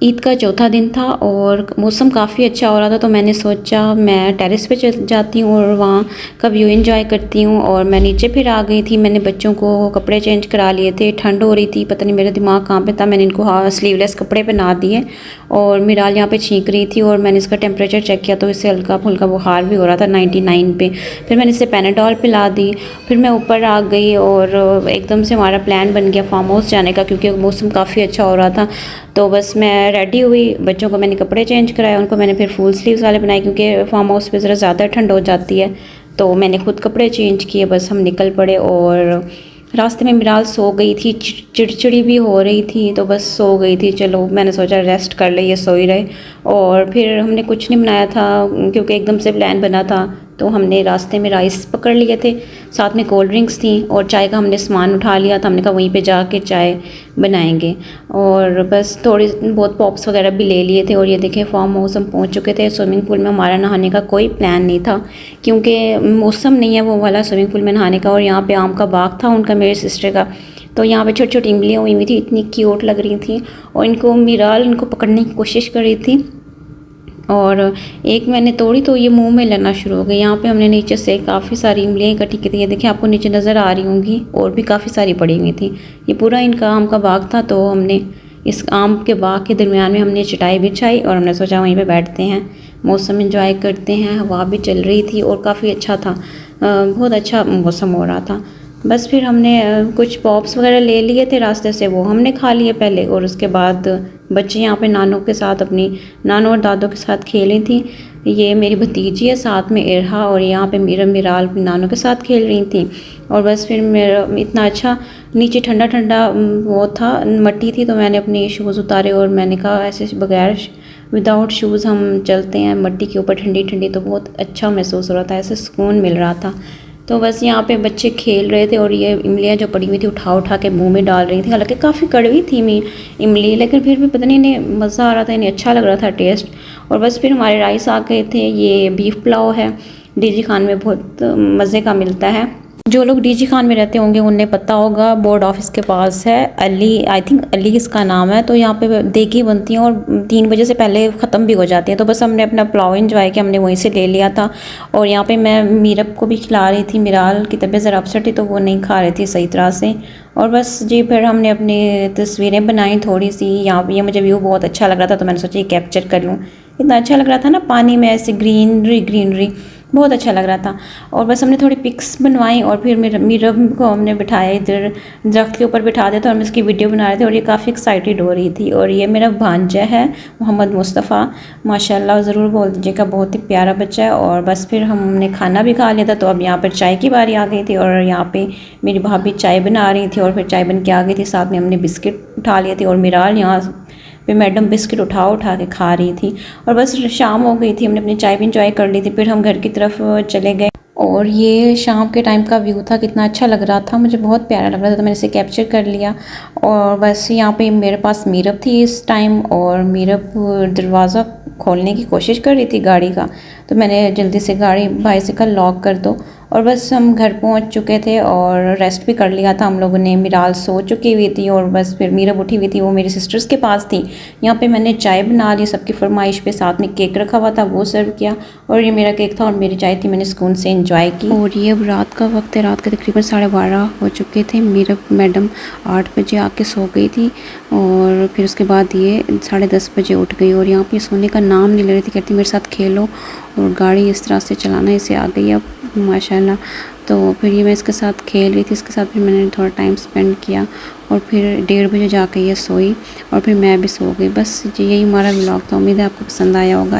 ईद का चौथा दिन था और मौसम काफ़ी अच्छा हो रहा था, तो मैंने सोचा मैं टेरेस पे चल जाती हूँ और वहाँ का व्यू एंजॉय करती हूँ। और मैं नीचे फिर आ गई थी। मैंने बच्चों को कपड़े चेंज करा लिए थे, ठंड हो रही थी, पता नहीं मेरा दिमाग कहाँ पे था, मैंने इनको स्लीवलेस कपड़े पहना दिए। और मिराल यहाँ पे छींक रही थी और मैंने इसका टेम्परेचर चेक किया तो इससे हल्का फुल्का बुखार भी हो रहा था 99 पे। फिर मैंने इसे पैनाडॉल पिला दी। फिर मैं ऊपर आ गई और एकदम से हमारा प्लान बन गया फार्म हाउस जाने का, क्योंकि मौसम काफ़ी अच्छा हो रहा था। तो बस मैं रेडी हुई, बच्चों को मैंने कपड़े चेंज कराए, उनको मैंने फिर फुल स्लीव्स वाले बनाए क्योंकि फार्म हाउस पे ज़रा ज़्यादा ठंड हो जाती है। तो मैंने खुद कपड़े चेंज किए, बस हम निकल पड़े। और रास्ते में मिराल सो गई थी, चिड़चिड़ी भी हो रही थी, तो बस सो गई थी। चलो मैंने सोचा रेस्ट कर ले, ये सो ही रहे। और फिर हमने कुछ नहीं बनाया था क्योंकि एकदम से प्लान बना था, तो हमने रास्ते में राइस पकड़ लिए थे, साथ में कोल्ड ड्रिंक्स थी और चाय का हमने सामान उठा लिया था। हमने कहा वहीं पे जाके चाय बनाएंगे और बस थोड़ी बहुत पॉप्स वगैरह भी ले लिए थे। और ये देखें फार्म हाउस हम पहुंच चुके थे। स्विमिंग पूल में हमारा नहाने का कोई प्लान नहीं था क्योंकि मौसम नहीं है वो वाला स्विमिंग पूल में नहाने का। और यहाँ पे आम का बाग था उनका, मेरे सिस्टर का, तो यहाँ पे छोटी छोटी इमलियाँ हुई हुई थी, इतनी क्यूट लग रही थी। और इनको मिराल इनको पकड़ने की कोशिश कर रही थी और एक मैंने तोड़ी तो ये मुंह में लेना शुरू हो गई। यहाँ पे हमने नीचे से काफ़ी सारी इमलियाँ इकट्ठी की थी, ये देखिए आपको नीचे नज़र आ रही होंगी, और भी काफ़ी सारी पड़ी हुई थी। ये पूरा इनका आम का बाग था, तो हमने इस आम के बाग के दरमियान में हमने चटाई बिछाई और हमने सोचा वहीं पे बैठते हैं, मौसम एंजॉय करते हैं। हवा भी चल रही थी और काफ़ी अच्छा था, बहुत अच्छा मौसम हो रहा था। बस फिर हमने कुछ पॉप्स वगैरह ले लिए थे रास्ते से, वो हमने खा लिए पहले। और उसके बाद बच्चे यहाँ पे नानों के साथ, अपनी नानों और दादों के साथ खेली थी। ये मेरी भतीजी है, साथ में इरहा, और यहाँ पे मीरा मिराल नानों के साथ खेल रही थी। और बस फिर मेरा इतना अच्छा नीचे ठंडा ठंडा वो था, मट्टी थी, तो मैंने अपने शूज़ उतारे और मैंने कहा ऐसे बगैर विदाउट शूज़ हम चलते हैं मट्टी के ऊपर, ठंडी ठंडी, तो बहुत अच्छा महसूस हो रहा था, ऐसे सुकून मिल रहा था। तो बस यहाँ पे बच्चे खेल रहे थे और ये इमलियाँ जो पड़ी हुई थी उठा उठा के मुंह में डाल रही थी। हालांकि काफ़ी कड़वी थी इमली, लेकिन फिर भी पता नहीं इन्हें मज़ा आ रहा था, इन्हें अच्छा लग रहा था टेस्ट। और बस फिर हमारे राइस आ गए थे। ये बीफ पुलाव है, डीजी खान में बहुत मज़े का मिलता है। जो लोग डीजी खान में रहते होंगे उन्हें पता होगा, बोर्ड ऑफिस के पास है, अली, आई थिंक अली इसका नाम है। तो यहाँ पे देगी बनती हैं और 3 बजे से पहले ख़त्म भी हो जाती हैं। तो बस हमने अपना पुलाव एंजॉय किया, हमने वहीं से ले लिया था। और यहाँ पे मैं मीरब को भी खिला रही थी, मिराल की तबीयत ज़रा अपसेट थी तो वो नहीं खा रही थी सही तरह से। और बस जी फिर हमने अपनी तस्वीरें बनाई थोड़ी सी। यहाँ पे ये मुझे व्यू बहुत अच्छा लग रहा था तो मैंने सोचा ये कैप्चर कर लूँ। इतना अच्छा लग रहा था ना, पानी में ऐसे ग्रीनरी ग्रीनरी, बहुत अच्छा लग रहा था। और बस हमने थोड़ी पिक्स बनवाई और फिर मीरब को हमने बिठाया, इधर दरख्त के ऊपर बिठा दिया था और हम इसकी वीडियो बना रहे थे। और ये काफ़ी एक्साइटेड हो रही थी। और ये मेरा भांजा है मोहम्मद मुस्तफ़ा, माशाल्लाह ज़रूर बोल दीजिएगा, बहुत ही प्यारा बच्चा है। और बस फिर हमने खाना भी खा लिया था, तो अब यहाँ पर चाय की बारी आ गई थी और यहाँ पे मेरी भाभी चाय बना रही थी और फिर चाय बन के आ गई थी। साथ में हमने बिस्किट उठा लिए थे और मिराल यहाँ पे मैडम बिस्किट उठा उठा के खा रही थी। और बस शाम हो गई थी, हमने अपनी चाय भी इंजॉय कर ली थी। फिर हम घर की तरफ चले गए और ये शाम के टाइम का व्यू था, कितना अच्छा लग रहा था, मुझे बहुत प्यारा लग रहा था, तो मैंने इसे कैप्चर कर लिया। और बस यहाँ पे मेरे पास मीरब थी इस टाइम और मीरब दरवाज़ा खोलने की कोशिश कर रही थी गाड़ी का, तो मैंने जल्दी से गाड़ी बाइसिकल लॉक कर दो। और बस हम घर पहुंच चुके थे और रेस्ट भी कर लिया था हम लोगों ने। मिराल सो चुकी हुई थी और बस फिर मीरब उठी हुई थी, वो मेरी सिस्टर्स के पास थी। यहाँ पे मैंने चाय बना ली सबकी फरमाइश पे, साथ में केक रखा हुआ था वो सर्व किया। और ये मेरा केक था और मेरी चाय थी, मैंने सुकून से एंजॉय की। और ये अब रात का वक्त है, रात के तकरीबन 12:30 हो चुके थे। मीरब मैडम 8 बजे आके सो गई थी और फिर उसके बाद ये 10:30 बजे उठ गई। और यहाँ पे सोने का नाम नहीं ले रही थी, कहती मेरे साथ खेलो और गाड़ी इस तरह से चलाना, इसे आ गई अब माशाल्लाह। तो फिर ये मैं इसके साथ खेल रही थी, इसके साथ फिर मैंने थोड़ा टाइम स्पेंड किया और फिर 1:30 बजे जाके ये सोई और फिर मैं भी सो गई। बस यही हमारा व्लॉग था, उम्मीद है आपको पसंद आया होगा।